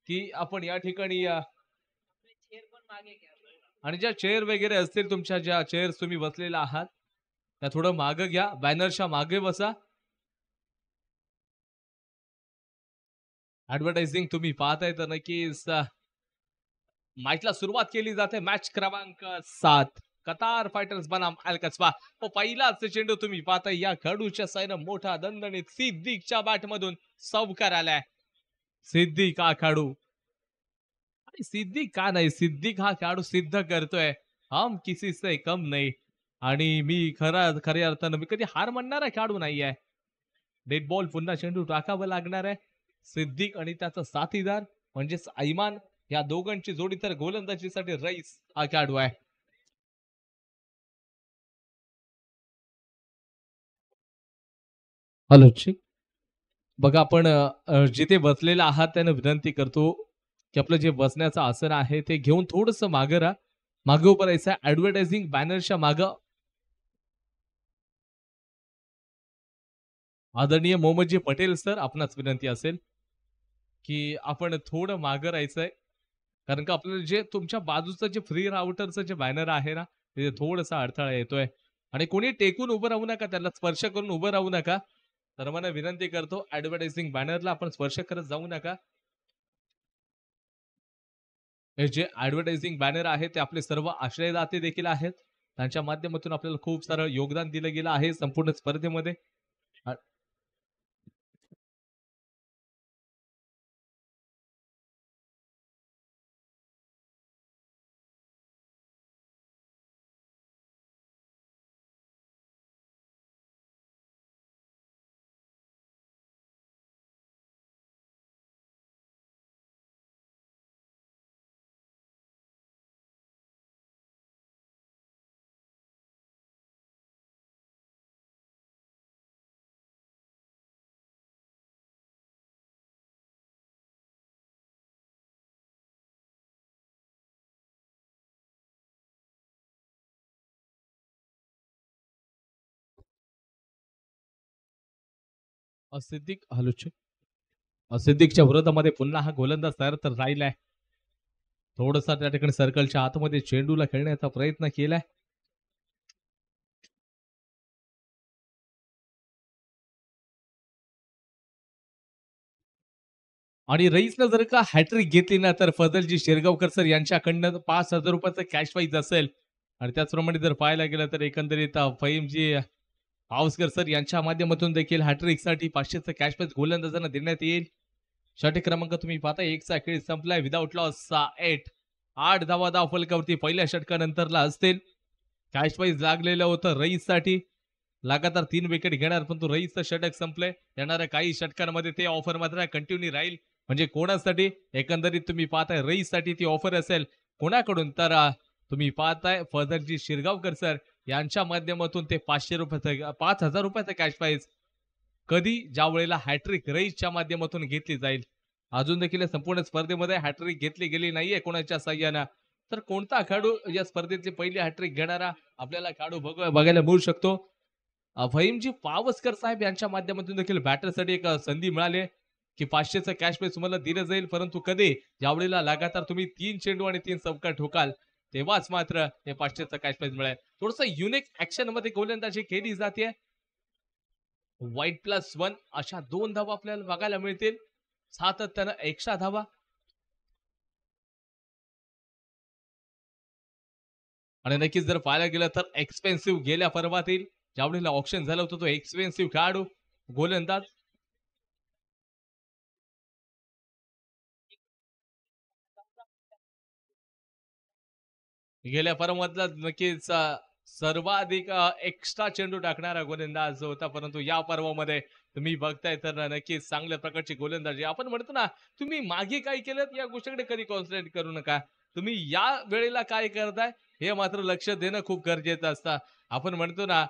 की आपण या ठिकाणी आणि ज्या चेअर वगैरे असतील तुमच्या ज्या चेअर्स तुम्ही बसलेला आहात त्या थोडं मागे घ्या, बॅनरच्या मागे बसा. ऍडव्हर्टायझिंग तुम्ही पाहताय तर नक्कीच मॅचला सुरुवात केली जाते. मॅच क्रमांक 7 कतार फायटर्स बनाम अल कसबा. पहिलाच चेंडू तुम्ही पाहताय या खेळाडूच्या साईनं मोठा दणदणीत सिद्दीकच्या बॅट मधून चौकार आलाय. सिद्दीक हा खेळाडू आणि सिद्दीक का नाही, सिद्दीक हा खेळाडू सिद्ध करतोय हम किसी से कम नाही. आणि मी खऱ्या अर्थानं मी कधी हार मानणारा खेळाडू नाहीये. डेड बॉल पुन्हा चेंडू टाकावा लागणार आहे. सिद्दीक आणि त्याचा साथीदार म्हणजेच ऐमान या दोघांची जोडी तर गोलंदाजीसाठी रईस हा खेळाडू आहे. हॅलो चिक, बघा आपण जिथे बसलेला आहात त्यानं विनंती करतो की आपलं जे बसण्याचं आसन आहे ते घेऊन थोडस मागं राहा. मागे उभं राहायचं आहे. ऍडव्हर्टायझिंग बॅनरच्या मागं आदरणीय मोहम्मदजी पटेल सर आपणास विनंती असेल की आपण थोडं मागं राहायचंय. कारण का आपल्याला जे तुमच्या बाजूचं जे फ्री राउटरचं जे बॅनर आहे ना तिथे थोडासा अडथळा येतोय. आणि कोणी टेकून उभं राहू नका, त्याला स्पर्श करून उभं राहू नका. तर मला विनंती करतो ऍडव्हर्टायझिंग बॅनरला आपण स्पर्श करत जाऊ नका. हे जे ऍडव्हर्टायझिंग बॅनर आहे ते आपले सर्व आश्रयदाते देखील आहेत. त्यांच्या माध्यमातून आपल्याला खूप सारं योगदान दिलं गेलं आहे संपूर्ण स्पर्धेमध्ये. सिद्दीक हलुचे सिद्दीकच्या विरोधामध्ये पुन्हा हा गोलंदाज तयार तर राहिलाय. थोडासा त्या ठिकाणी सर्कलच्या आतमध्ये चेंडूला खेळण्याचा प्रयत्न केलाय. आणि रईसनं जर का हॅट्रिक घेतली ना तर फजलजी शिरगावकर सर यांच्याकडनं 5,000 रुपयाचं कॅश प्राईज असेल. आणि त्याचप्रमाणे जर पाहायला गेलं तर एकंदरीत फहीमजी पावसकर सर यांच्या माध्यमातून देखील हॅट्रिक साठी 500चं कॅश प्राईज गोलंदाजांना देण्यात येईल. षटक क्रमांक तुम्ही पाहता एकचा खेळ संपलाय विदाउट लॉस 8 धावा फलकावरती पहिल्या षटकानंतरला असतील. कॅश प्राईज लागलेलं होतं रईस साठी. लगातार 3 विकेट घेणार परंतु रईसचं षटक संपलंय. येणाऱ्या काही षटकांमध्ये ते ऑफर मात्र कंटिन्यू राहील. म्हणजे कोणासाठी एकंदरीत तुम्ही पाहताय रईस साठी ती ऑफर असेल कोणाकडून तर तुम्ही पाहताय फजलजी शिरगावकर सर यांच्या माध्यमातून ते 5,000 रुपयाचं कॅश प्राईज कधी ज्या वेळेला हॅट्रिक रईसच्या माध्यमातून घेतली जाईल. अजून देखील संपूर्ण स्पर्धेमध्ये हॅट्रिक घेतली गेली नाहीये कोणाच्या साह्यानं. तर कोणता खेळाडू या स्पर्धेतली पहिली हॅट्रिक घेणारा आपल्याला खेळाडू बघायला मिळू शकतो. फहीमजी पावसकर साहेब यांच्या माध्यमातून देखील बॅटरसाठी एक संधी मिळाली की 500चं कॅश प्राईज तुम्हाला दिलं जाईल. परंतु कधी ज्यावेळेला लगातार तुम्ही 3 चेंडू आणि 3 चौकार ठोकाल तेव्हाच मात्र हे 500चं कॅश प्राईज मिळेल. थोडस युनिक ऍक्शन मध्ये गोलंदाजी केली जाते. वाईट +1 अशा 2 धावा आपल्याला बघायला मिळतील. सातत्यानं एक्स्ट्रा धावा आणि नक्कीच जर पाहायला गेलं तर एक्सपेन्सिव्ह गेल्या पर्वातील ज्यावेळेला ऑप्शन झालं होतं तो एक्सपेन्सिव्ह खेळाडू गोलंदाज गेल्या पर्वातला नक्कीच सर्वाधिक एक्स्ट्रा चेंडू टाकणारा गोलंदाज जो होता. परंतु या पर्वामध्ये तुम्ही बघताय तर नक्कीच चांगल्या प्रकारची गोलंदाजी. आपण म्हणतो ना तुम्ही मागे काय केलं या गोष्टीकडे कधी कॉन्सन्ट्रेट करू नका. तुम्ही या वेळेला काय करताय हे मात्र लक्ष देणं खूप गरजेचं असतं. आपण म्हणतो ना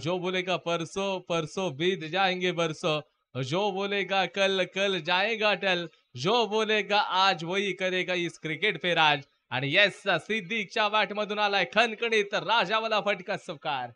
जो बोलेगा परसो परसो बीत जाएंगे बरसो, जो बोलेगा कल कल जाएगा टल, जो बोलेगा आज वही करेगा इस क्रिकेट पे राज. आणि येस सिद्दीकच्या बॅट मधून आलाय खणखणीत राजावाला फटका. चौकार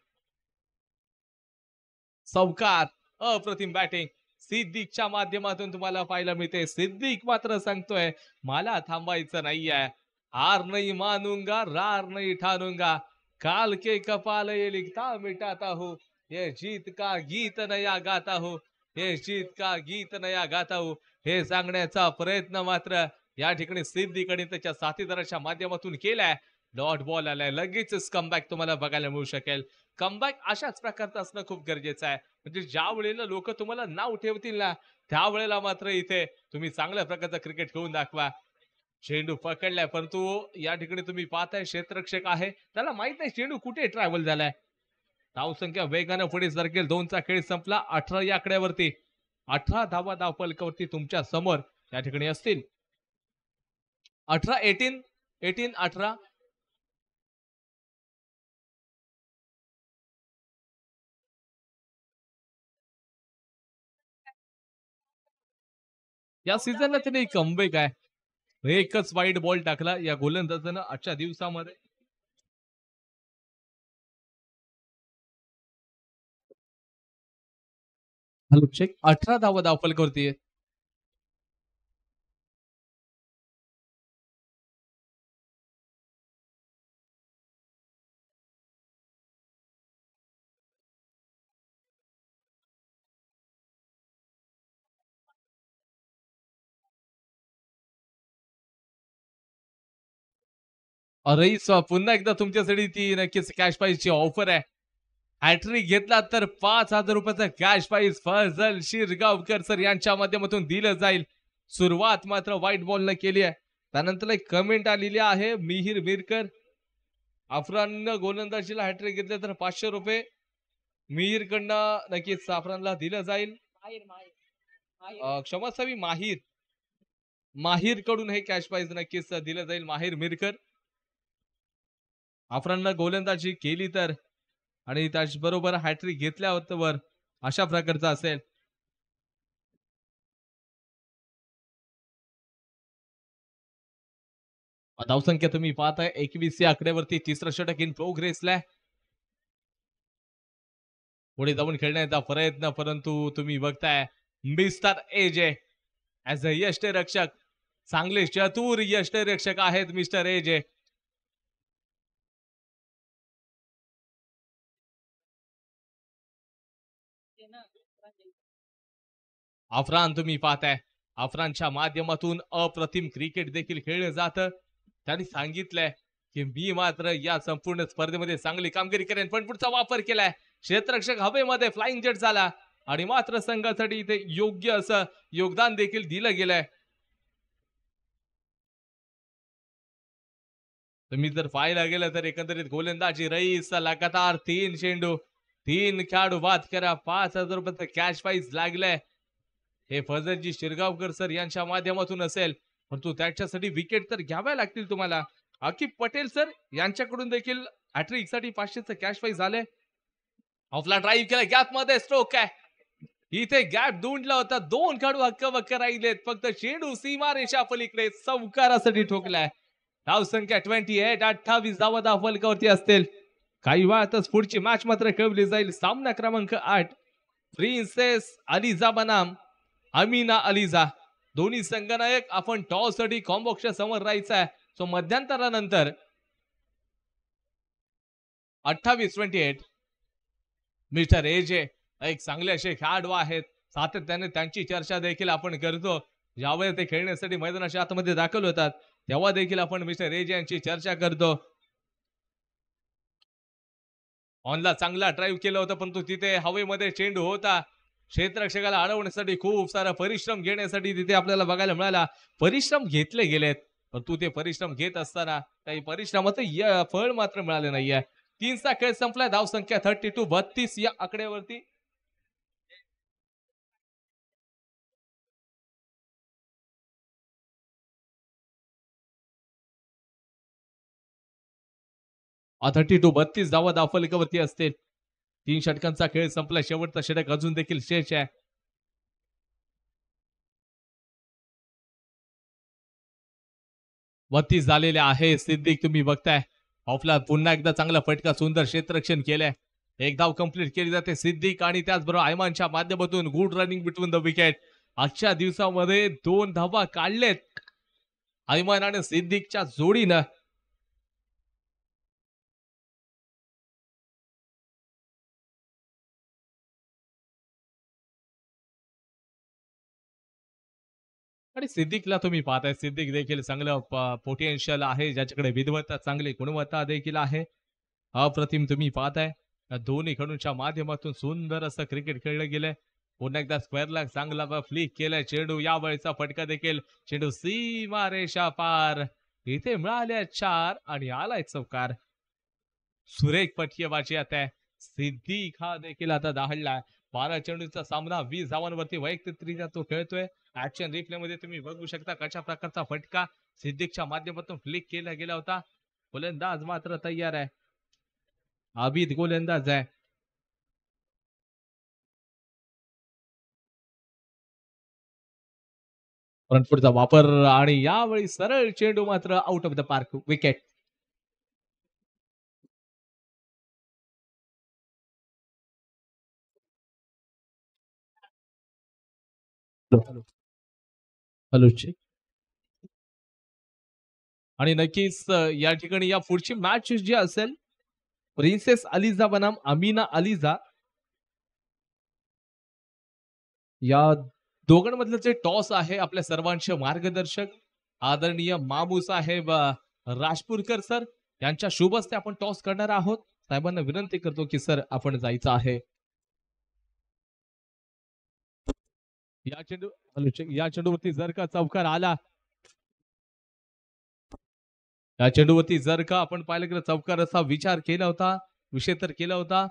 चौकार अप्रतिम बॅटिंग सिद्दीकच्या माध्यमातून तुम्हाला पाहायला मिळते. सिद्दीक मात्र सांगतोय मला थांबायचं नाहीये. हार नहीं मानूंगा, रार नहीं ठानूंगा, काल के कपाल ये लिखता मिटाता हूँ, ये जीत का गीत नया गाता हूँ, हे जीत का गीत नया गाता हूँ, हे सांगण्याचा प्रयत्न मात्र या ठिकाणी सिद्दीकडे त्याच्या साथीदाराच्या माध्यमातून केलाय. डॉट बॉल आलाय, लगेचच कमबॅक तुम्हाला बघायला मिळू शकेल. कमबॅक अशाच प्रकारचं असणं खूप गरजेचं आहे. म्हणजे ज्या वेळेला लोक तुम्हाला नाव ठेवतील ना, त्यावेळेला मात्र इथे तुम्ही चांगल्या प्रकारचा क्रिकेट खेळून दाखवा. चेंडू पकडलाय, परंतु या ठिकाणी तुम्ही पाहताय क्षेत्ररक्षक आहे, त्याला माहित नाही चेंडू कुठे ट्रॅव्हल झालाय. धावसंख्या वेगानं पुढे सरकेल. 2चा खेळ संपला 18 या आकड्यावरती. 18 धावा धावफलकावरती तुमच्या समोर या ठिकाणी असतील. 18 18 या सीझनला त्याने कमबॅक आहे. एकच वाईट बॉल टाकला या गोलंदाजानं आजच्या दिवसामध्ये. Hello check. 18 धावा धावफलकावरती आहे. रईस पुन्हा एकदा तुमच्यासाठी ती नक्कीच कॅश प्राइजची ऑफर आहे. हॅट्रिक घेतला तर 5,000 रुपयाचं cash prize Fazal Shirgaonkar sir यांच्या माध्यमातून दिलं जाईल. सुरुवात मात्र व्हाईट बॉलनं केली आहे. त्यानंतर एक कमेंट आलेली आहे मिहिर मिरकर. अफराननं गोलंदाजीला हॅट्रिक घेतले तर 500 रुपये मिहिरकडनं नक्कीच अफरानला दिलं जाईल. क्षमा असावी माहिर. माहिर कडून हे कॅश प्राइज नक्कीच दिलं जाईल. माहिर मिरकर. अफराननं गोलंदाजी केली तर आणि त्याचबरोबर हॅट्रिक घेतल्यावर अशा प्रकारचा असेल. धावसंख्या तुम्ही पाहताय 21 या आकड्यावरती. तिसरं षटक इन प्रोग्रेसला. पुढे जाऊन खेळण्याचा प्रयत्न, परंतु तुम्ही बघताय मिस्टर एजे ऍज अ यष्टिरक्षक, चांगले चतुर यष्टिरक्षक आहेत मिस्टर एजे. अफरान तुम्ही पाहताय, अफरानच्या माध्यमातून अप्रतिम क्रिकेट देखील खेळलं जातं. त्यांनी सांगितलंय की मी मात्र या संपूर्ण स्पर्धेमध्ये चांगली कामगिरी करेन, पण पुढचा वापर केलाय. क्षेत्ररक्षक हवेमध्ये फ्लाइंग जेट झाला आणि मात्र संघासाठी इथे योग्य असं योगदान देखील दिलं गेलंय. तुम्ही जर पाहायला गेलं तर एकंदरीत गोलंदाजी रईस लगातार 3 चेंडू 3 खेळाडू बाद करा. 5,000 रुपयाचं कॅश प्राइज लागलंय. हे फजलजी शिरगावकर सर यांच्या माध्यमातून असेल, परंतु त्याच्यासाठी विकेट तर घ्याव्या लागतील तुम्हाला. आकिब पटेल सर यांच्याकडून देखील हॅट्रिक साठी 500चं कॅश प्राइज आले. ऑफला ड्राईव्ह केला, गॅप मध्ये स्ट्रोक आहे. इथे गॅप दुंडला होता. 2 खेळाडू हक्कबक्क राहिलेत. फक्त चेंडू सीमारेषा पलीकडे चौकारासाठी ठोकलाय. धावसंख्या 28. 28 धावा धावफलकावरती असतील. काही वेळातच पुढची मॅच मात्र खेळवली जाईल. सामना क्रमांक 8 प्रिन्सेस अलिझा बनाम अमीना अलिझा. दोन्ही संघनायक आपण टॉस साठी कॉम्बॉक्सच्या समोर राहायचा आहे. सो मध्यंतरानंतर 28-28 मिस्टर एजे एक चांगले असे खेळाडू आहेत. सातत्याने त्यांची चर्चा देखील आपण करतो. ज्यावेळेस ते खेळण्यासाठी मैदानाच्या आतमध्ये दाखल होतात तेव्हा देखील आपण मिस्टर एजे यांची चर्चा करतो. ऑनला चांगला ड्राईव्ह केलं होतं, परंतु तिथे हवेमध्ये चेंडू होता. क्षेत्ररक्षकाला अडवण्यासाठी खूप सारा परिश्रम घेण्यासाठी तिथे आपल्याला बघायला मिळाला. परिश्रम घेतले गेलेत, परंतु ते परिश्रम घेत असताना काही परिश्रमाचं फळ मात्र मिळाले नाहीये. 3चा खेळ संपलाय. धावसंख्या 32 या आकड्यावरती. आ 32 धावा धावफलकावरती असतील. 3 षटकांचा खेळ संपला. शेवटचा षटक अजून देखील शेष आहे. वत्तीस झालेले आहे. सिद्दीक तुम्ही बघताय ऑफला पुन्हा एकदा चांगला फटका, सुंदर क्षेत्ररक्षण केलंय. एक धाव कंप्लीट केली जाते सिद्दीक आणि त्याचबरोबर आयमानच्या माध्यमातून good running between the wicket. आजच्या दिवसामध्ये 2 धावा काढलेत आयमान आणि सिद्दीकच्या जोडीनं. आणि सिद्दीकला तुम्ही पाहताय, सिद्दीक देखील चांगलं पोटेन्शियल आहे, ज्याच्याकडे विद्वत्ता, चांगली गुणवत्ता देखील आहे. अप्रतिम तुम्ही पाहताय या दोन्ही खेळाडूंच्या माध्यमातून सुंदर असं क्रिकेट खेळलं गेलंय. पुन्हा एकदा स्क्वेअरला चांगला फ्लिक केलाय चेंडू, यावेळेचा फटका देखील, चेंडू सीमा रेषा पार, इथे मिळाल्या 4 आणि आलाय चौकार. सुरेख फटकेबाजी आता सिद्दीक हा देखील आता दहाडला. 12 चेंडूचा सामना 20 धावांवरती वैयक्तिकरित्या तो खेळतोय. ऍक्शन रिप्ले मध्ये तुम्ही बघू शकता कशा प्रकारचा फटका सिद्दीकच्या माध्यमातून फ्लिक केला गेला होता. गोलंदाज मात्र तयार आहे, आबिद गोलंदाज आहे. फ्रंट वापर आणि यावेळी सरळ चेंडू मात्र out of the park, wicket. Hello check. आणि नक्कीच या ठिकाणी या पुढची मॅच जी असेल प्रिन्सेस अलिझा बनाम अमीना अलिझा, या दोघांमधलं जे टॉस आहे आपल्या सर्वांचे मार्गदर्शक आदरणीय मामू साहेब राजपूरकर सर यांच्या शुभ हस्ते आपण टॉस करणार आहोत. साहेबांना विनंती करतो की सर आपण जायचं आहे. या चेंडूवरती जर का चौकार आला, या चेंडूवरती जर का आपण पाहिलं गेलं चौकाराचा विचार केला होता, विषय तर केला होता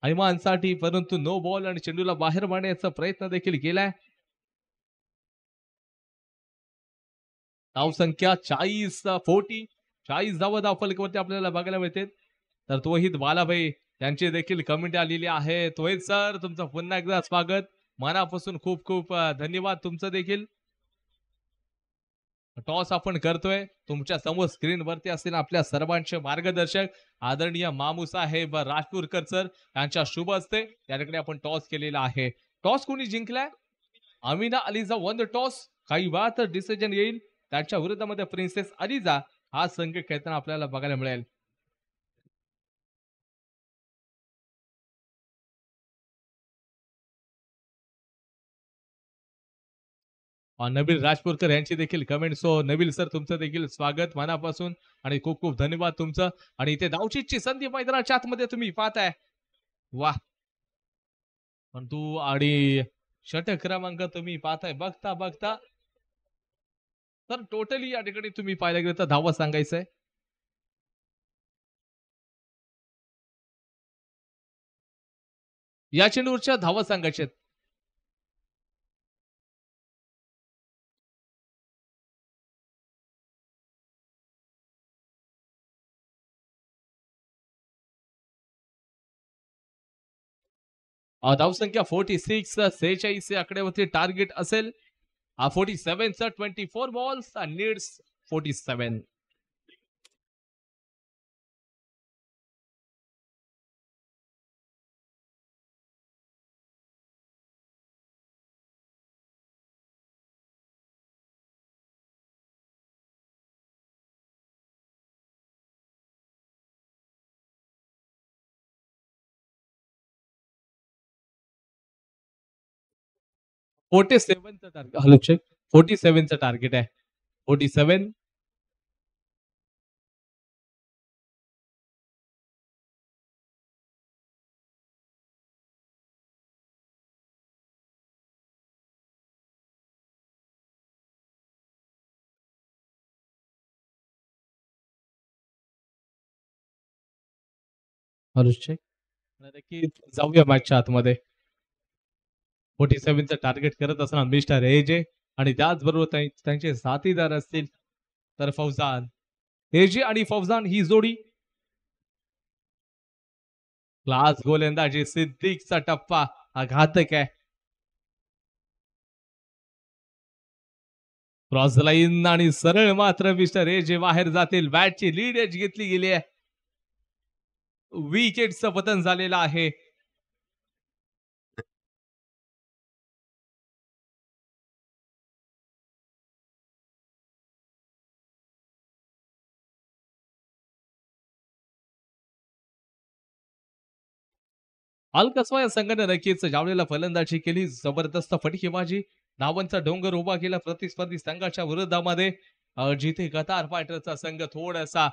ऐमानसाठी, परंतु नो बॉल आणि चेंडूला बाहेर मारण्याचा प्रयत्न देखील केलाय. धावसंख्या 40 धावा धावफलकावरती आपल्याला बघायला मिळते. तर तोहित बालाभाई यांची देखील कमेंट आलेली आहे. तोहित सर तुमचं पुन्हा एकदा स्वागत, मनापासून खूप खूप धन्यवाद तुमचं देखील. टॉस आपण करतोय, तुमच्या समोर स्क्रीन वरती असतील आपल्या सर्वांचे मार्गदर्शक आदरणीय मामू साहेब राजपूरकर सर यांच्या शुभ हस्ते त्या ठिकाणी आपण टॉस केलेला आहे. टॉस कोणी जिंकलाय? Amina Aliza won the toss. काही वेळात डिसिजन येईल, त्याच्या विरोधामध्ये प्रिन्सेस अलिझा हा संघ खेळताना आपल्याला बघायला मिळेल. नबील राजपूरकर यांची देखील कमेंट. सो नबील सर तुमचं देखील स्वागत मनापासून आणि खूप खूप धन्यवाद तुमचं. आणि इथे धावचीची संधी मैदानाच्या आतमध्ये तुम्ही पाहताय, वाह. पण तू आणि षटक क्रमांक तुम्ही पाहताय, बघता बघता तर टोटली या ठिकाणी तुम्ही पाहायला गेलं तर धावा सांगायचंय. या चेंडूवरच्या धावा सांगायच्यात. धावसंख्या 46, 46 आकड्यावरती टार्गेट असेल. 47चा 24 बॉल्स नीड्स 47. फोर्टी सेव्हनचं टार्गेट, हॅलो चेक. 47चं टार्गेट आहे. 47. Hello check. नक्की जाऊया मॅचच्या आतमध्ये. 47चं टार्गेट करत असताना मिस्टर एजे आणि त्याचबरोबर त्यांचे साथीदार असतील तर फौजान. एजे आणि फौजान ही जोडी. क्लास गोलंदाजी, सिद्दीकचा टप्पा हा घातक आहे. क्रॉस लाईन आणि सरळ मात्र मिस्टर एजे बाहेर जातील. बॅटची लीड एज घेतली गेली आहे. विकेटचं पतन झालेलं आहे. अल कसबा या संघाने नक्कीच ज्यावेळेला फलंदाजी केली, जबरदस्त फटकेबाजी, धावांचा डोंगर उभा केला प्रतिस्पर्धी संघाच्या विरोधामध्ये. जिथे कतार फायटरचा संघ थोडासा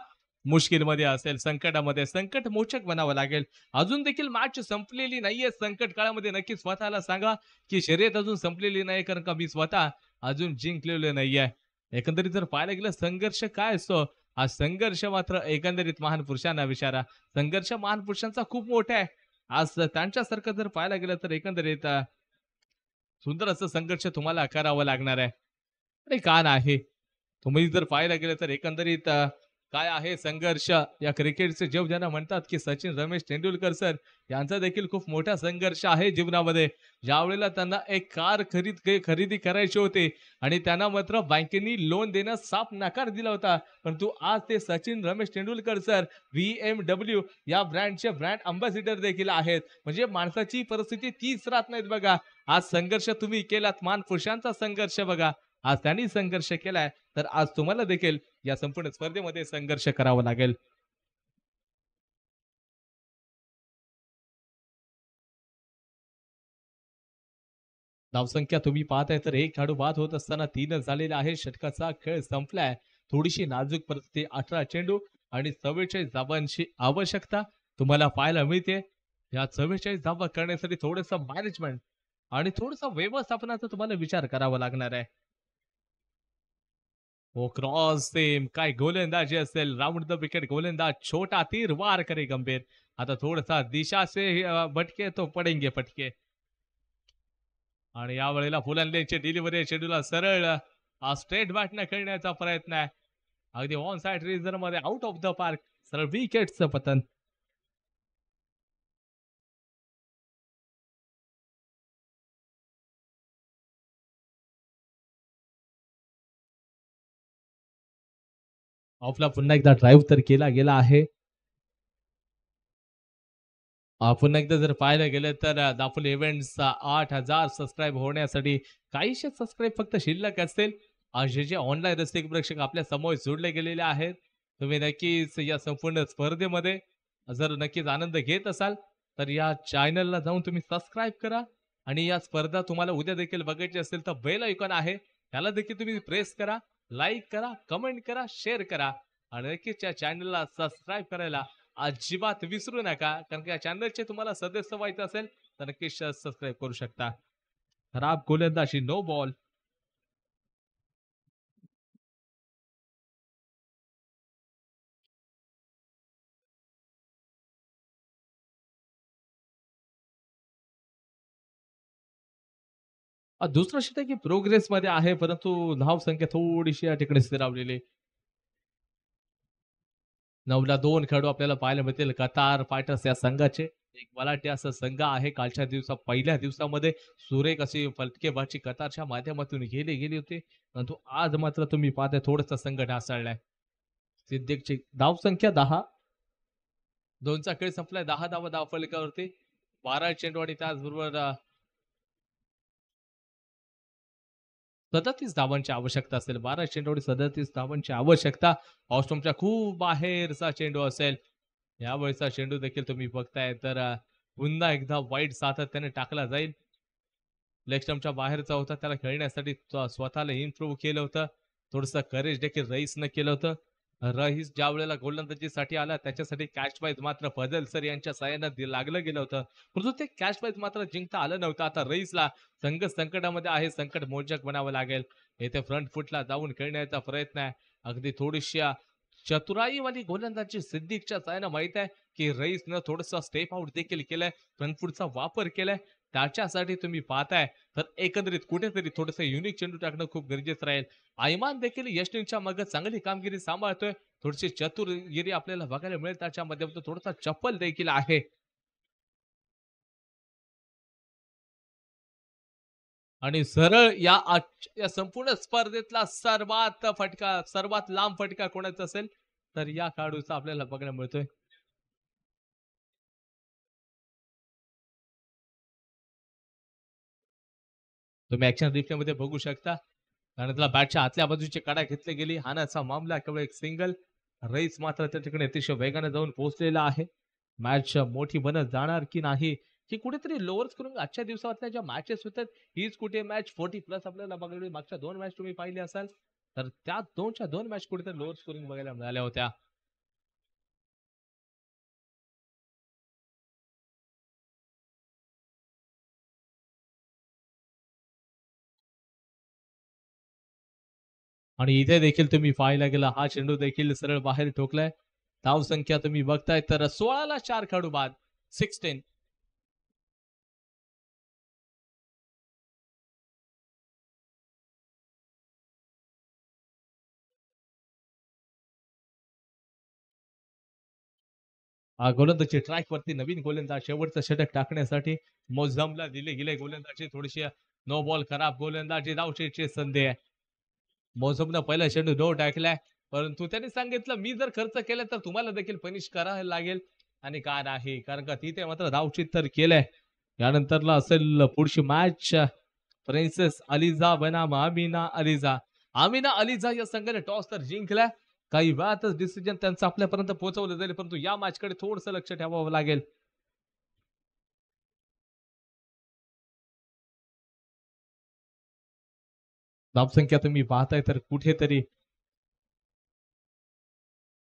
मुश्किलमध्ये असेल, संकटामध्ये, संकट मोचक बनावं लागेल. अजून देखील मॅच संपलेली नाहीये. संकट काळामध्ये नक्कीच स्वतःला सांगा की शर्यत अजून संपलेली नाही, कारण का मी स्वतः अजून जिंकलेलो नाहीये. एकंदरीत जर पाहायला गेलं संघर्ष काय असतो, हा संघर्ष मात्र एकंदरीत महान पुरुषांना विचारा. संघर्ष महान पुरुषांचा खूप मोठा आहे. आज त्यांच्यासारखं जर पाहायला गेलं तर एकंदरीत सुंदर असं संघर्ष तुम्हाला करावं लागणार आहे. आणि का नाही? तुम्ही जर पाहायला गेलं तर एकंदरीत काय आहे संघर्ष या क्रिकेटचे जेव ज्यांना म्हणतात की सचिन रमेश तेंडुलकर सर यांचा देखील खूप मोठा संघर्ष आहे जीवनामध्ये. ज्यावेळेला त्यांना एक कार खरेदी करायची होती आणि त्यांना मात्र बँकेनी लोन देण्यास साफ नकार दिला होता, परंतु आज ते सचिन रमेश तेंडुलकर सर BMW या ब्रँडचे ब्रँड अँबॅसिडर देखील आहेत. म्हणजे माणसाची परिस्थिती तीच राहत नाहीत बघा. आज संघर्ष तुम्ही केलात, मान पुरुषांचा संघर्ष बघा. आज त्यांनी संघर्ष केलाय, तर आज तुम्हाला देखील या संपूर्ण स्पर्धेमध्ये संघर्ष करावा लागेल. धावसंख्या तुम्ही पाहताय तर एक खेळाडू बाद होत असताना 3च झालेला आहे. षटकाचा खेळ संपलाय. थोडीशी नाजूक परिस्थिती, 18 चेंडू आणि 44 धावांची आवश्यकता तुम्हाला पाहायला मिळते. या 44 धावा करण्यासाठी थोडंसं मॅनेजमेंट आणि थोडंसं व्यवस्थापनाचा तुम्हाला विचार करावा लागणार आहे. वो क्रॉस सेम काय गोलंदाजी असेल, राउंड द विकेट गोलंदाज छोटा तीर वार करे गंभीर. आता थोडासा दिशा से भटके तो पडेंगे फटके. आणि यावेळेला फुलंदेची डिलिव्हरी चेंडूला सरळ स्ट्रेट बॅटने खेळण्याचा प्रयत्न आहे. अगदी ऑन साइड रिझन मध्ये आउट ऑफ द पार्क, सरळ विकेटचं पतन. ऑफला पुन्हा एकदा ड्राईव्ह तर केला गेला आहे. पुन्हा एकदा जर पाहायला गेलं तर दाफुल इव्हेंट्स 8,000 सबस्क्राईब होण्यासाठी काहीशे सबस्क्राईब फक्त शिल्लक असतील. जे ऑनलाईन रसिक प्रेक्षक आपल्या समोर जोडले गेलेले आहेत, तुम्ही नक्कीच या संपूर्ण स्पर्धेमध्ये जर नक्कीच आनंद घेत असाल तर या चॅनलला जाऊन तुम्ही सबस्क्राईब करा. आणि या स्पर्धा तुम्हाला उद्या देखील बघायची असेल तर बेल आयकॉन आहे, त्याला देखील तुम्ही प्रेस करा, लाईक करा, कमेंट करा, शेअर करा आणि नक्कीच या चॅनलला सबस्क्राईब करायला अजिबात विसरू नका, कारण की या चॅनलचे तुम्हाला सदस्य व्हायचं असेल तर नक्कीच सबस्क्राईब करू शकता. खराब गोलंदाजी, नो बॉल. दुसरं षटक की प्रोग्रेस मध्ये आहे, परंतु धाव संख्या थोडीशी या ठिकाणी स्थिरावलेली. 9ला 2 खेळाडू आपल्याला पाहायला मिळतील कतार फायटर्स या संघाचे. एक बलाढ्य असा संघ आहे. कालच्या पहिल्या दिवसामध्ये सुरेख अशी फटकेबाजी कतारच्या माध्यमातून गेली होती, परंतु आज मात्र तुम्ही पाहताय थोडासा संघ ढासळलाय. सिद्दीकची धावसंख्या 10. 2चा खेळ संपलाय. 10 धावा धावफलकावरती, 12 चेंडू आणि त्याचबरोबर 37 धावांची आवश्यकता असेल. 12 चेंडू आणि 37 धावांची आवश्यकता. ऑस्ट्रोमच्या खूप बाहेरचा चेंडू असेल. यावेळेचा चेंडू देखील तुम्ही बघताय तर पुन्हा एकदा वाईट सातत्याने टाकला जाईल. लेग स्टंपच्या बाहेरचा होता, त्याला खेळण्यासाठी स्वतःला इम्प्रूव्ह केलं होतं. थोडंसं करेज देखील रईसनं केलं होतं. रईस ज्या वेळेला गोलंदाजीसाठी आला त्याच्यासाठी कॅच प्राइज मात्र फजल सर यांच्या सहाय्यानं लागलं गेलं होतं, परंतु ते कॅच प्राइज मात्र जिंकता आलं नव्हतं. आता रईसला संघ संकटामध्ये आहे, संकट मोचक बनावं लागेल. येथे फ्रंट फुटला जाऊन खेळण्याचा प्रयत्न आहे. अगदी थोडीशी चतुराईवाली गोलंदाजी सिद्दीकच्या सहाय्यानं माहित आहे की रईसनं थोडंसं स्टेप आउट देखील केलंय, फ्रंट फुटचा वापर केलाय. त्याच्यासाठी तुम्ही पाहताय तर एकंदरीत कुठेतरी थोडंसं युनिक चेंडू टाकणं खूप गरजेचं राहील. आयमान देखील यष्टींच्या मागे चांगली कामगिरी सांभाळतोय. थोडीशी चतुरगिरी आपल्याला बघायला मिळेल, त्याच्या माध्यमातून थोडासा चप्पल देखील आहे. आणि सरळ या संपूर्ण स्पर्धेतला सर्वात लांब फटका कोणाचा असेल तर या खेळाडूचा आपल्याला बघायला मिळतोय. तुम्ही ऍक्शन रिप्ले मध्ये बघू शकता. आणि त्याला बॅटच्या आतल्या बाजूची कडा घेतली गेली. हानाचा मामला केवळ एक सिंगल. रईस मात्र त्या ठिकाणी अतिशय वेगाने जाऊन पोहोचलेला आहे. मॅच मोठी बनत जाणार की नाही, की कुठेतरी लोअर स्कोरिंग आजच्या दिवसातल्या ज्या मॅचेस होतात हीच कुठे मॅच 40 प्लस आपल्याला बघायला मागच्या 2 मॅच तुम्ही पाहिले असाल तर त्या 2च्या 2 मॅच कुठेतरी लोअर स्कोरिंग बघायला मिळाल्या होत्या. आणि इथे देखील तुम्ही पाहायला गेला हा चेंडू देखील सरळ बाहेर ठोकलाय. धाव संख्या तुम्ही बघताय तर 16 4 खेळाडू बाद 16. गोलंदाजी ट्रॅक वरती नवीन गोलंदाज शेवटचं षटक टाकण्यासाठी मोझमला दिले गेले गोलंदाजी थोडीशी नो बॉल खराब गोलंदाजी धावचीची संधी आहे. मोझमनं पहिला चेंडू नो टाकलाय परंतु त्यांनी सांगितलं मी जर खर्च केला तर तुम्हाला देखील पनिश करायला लागेल आणि का नाही कारण का तिथे मात्र धावचित तर केलंय. यानंतरला असेल पुढची मॅच प्रिन्सेस अलिझा बनाम आमिना अलिझा. आमिना अलिझा या संघाने टॉस तर जिंकलाय. काही वेळातच डिसिजन त्यांचं आपल्यापर्यंत पोहोचवलं जाईल परंतु या मॅच कडे थोडस लक्ष ठेवावं लागेल. धावसंख्या तुम्ही पाहताय तर कुठेतरी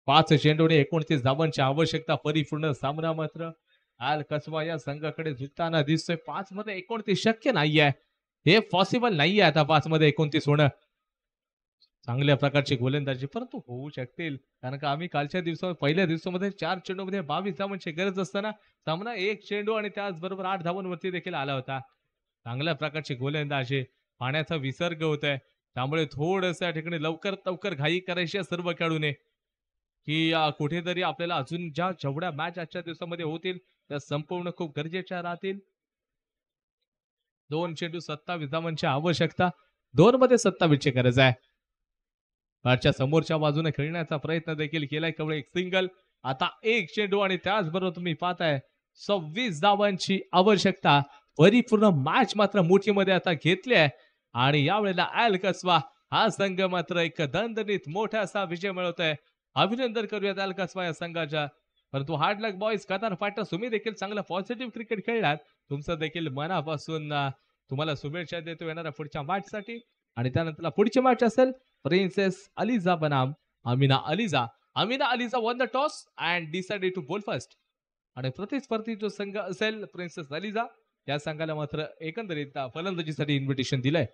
5 चेंडूने 29 धावांची आवश्यकता परिपूर्ण सामना मात्र आल कसबा या संघाकडे झुकताना दिसतोय. 5 मध्ये 29 शक्य नाहीये. हे पॉसिबल नाहीये आता 5 मध्ये 29 होणं. चांगल्या प्रकारची गोलंदाजी परंतु होऊ शकतील कारण का आम्ही कालच्या दिवसा पहिल्या दिवसामध्ये 4 चेंडूमध्ये 22 धावांची गरज असताना सामना 1 चेंडू आणि त्याचबरोबर 8 धावांवरती देखील आला होता. चांगल्या प्रकारची गोलंदाजी पाण्याचा विसर्ग होत आहे त्यामुळे थोडस या ठिकाणी लवकरात लवकर घाई करायची आहे सर्व खेळाडूने की कुठेतरी आपल्याला अजून जेवढ्या मॅच आजच्या दिवसामध्ये होतील त्या संपूर्ण खूप गरजेच्या राहतील. 2 चेंडू 27 धावांची आवश्यकता 2 मध्ये 27 ची गरज आहे. बॅटच्या समोरच्या बाजूने खेळण्याचा प्रयत्न देखील केलाय केवळ एक सिंगल. आता एक चेंडू आणि त्याचबरोबर तुम्ही पाहताय 26 धावांची आवश्यकता. परिपूर्ण मॅच मात्र मुठीमध्ये आता घेतली आहे आणि यावेळेला अल कसबा हा संघ मात्र एक दणदणीत मोठा असा विजय मिळवतोय. अभिनंदन करूयात अल कसबा या संघाच्या. परंतु हार्ड लक बॉयज कतार फायटर्स तुम्ही देखील चांगला पॉझिटिव्ह क्रिकेट खेळलात. तुमचं देखील मनापासून तुम्हाला शुभेच्छा देतो येणाऱ्या पुढच्या मॅच साठी. आणि त्यानंतर पुढची मॅच असेल प्रिन्सेस अलिझा बनाम Amina अलिझा. Amina अलिझा won the toss and decided to bowl first. आणि प्रतिस्पर्धी जो संघ असेल प्रिन्सेस अलिझा या संघाला मात्र एकंदरीत फलंदाजीसाठी इन्व्हिटेशन दिलंय.